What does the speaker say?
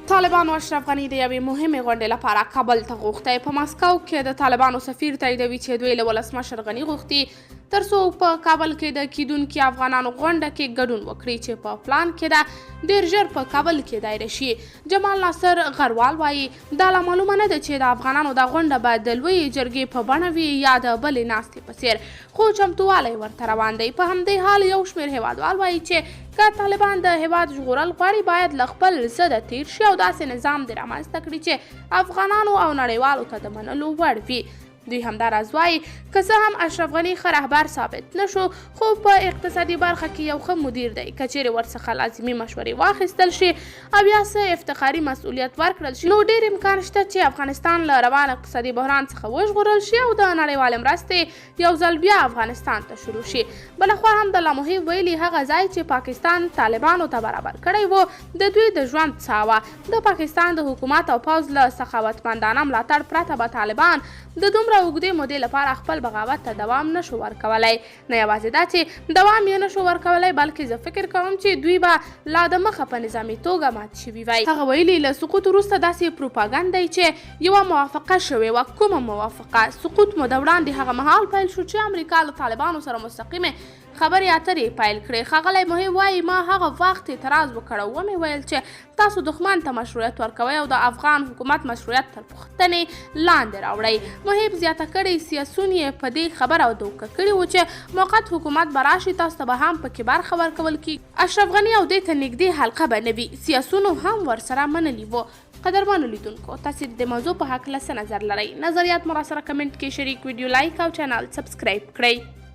طالبانو اشرف غني د یوې مهمې غونډې لپاره کابل ته غوښتی. په مسکو کې د طالبانو سفیر تاییدوي چې دوی له ولسمشر غني غوښتي ترڅو په کابل کې د کیدونکو افغانانو غونډه کې ګډون وکړي چې په پلان کې ده ډیر ژر په کابل کې دایره شي. جمال ناصر غروال وایي دا لا معلومه نه ده چې د افغانانو د غونډه به د لویې جرګې په بڼه وي یا د بلې ناستې په څیر، خو چمتووالی ورته روان دی. په همدې حال یو شمېر هیوادوال وایي چې که طالبان د هیواد ژغورل غواړي باید له خپل ضده تیر شي او داسې نظام دې رامنځته کړي چې افغانانو او نړیوالو ته د منلو وړ وي. دوی همداراز وایي که څه هم اشرف غني ښه رهبر ثابت نشو خو په اقتصادي برخه کې یو ښه مدیر دی. که چیرې ورڅخه لازمي مشورې واخیستل شي او یا څه افتخاري مسؤلیت ورکړل شي نو ډېر امکان شته چې افغانستان له روان اقتصادي بحران څخه وژغورل شي او د نړیوالې مرستې یو ځل بیا افغانستان ته شروع شي. بلخوا هم د لامحیب ویلي هغه ځای چې پاکستان طالبانو ته برابر کړی و د دوی د ژوند څاه وه. د پاکستان د حکومت او پوځ له سخاوتمندانه ملاتړ پرته به طالبان د دومره اوږدې مودې لپاره خپل بغاوت ته دوام نشو ورکولی. نه یوازې دا چې دوام یې نشو ورکولی بلکې زه فکر کوم چې دوی به لا د مخه په نظامي توګه مات شوي وی. هغه ویلي له سقوط وروسته داسې پروپاګند دی چې یوه موافقه شوې وه. کومه موافقه؟ سقوط مو د وړاندې هغه مهال پیل شو چې امریکا له طالبانو سره مستقیمې خبرې اترې پیل کړې. ښاغلی محب وایي ما هغه وخت اعتراض وکړ او ومې ویل چې تاسو دښمن ته مشروعیت ورکوئ او د افغان حکومت مشروعیت تر پوښتنې لاندې راوړئ. محب زیاته کړې سیاسون یې په دې خبره دوکه کړي وو چې موقت حکومت به راشي تاسو ته به هم پکې برخه ورکول کېږي. اشرف غني او دې ته نږدې حلقه به نه وي. سیاسونو هم ورسره منلي وو. قدرمنو لیدونکو تاسو د موضوع په هکله څه نظر لرئ؟ نظریات مو راسره کمنټ کې شریک، ویډیو لایک او چینل سبسکرایب کړئ.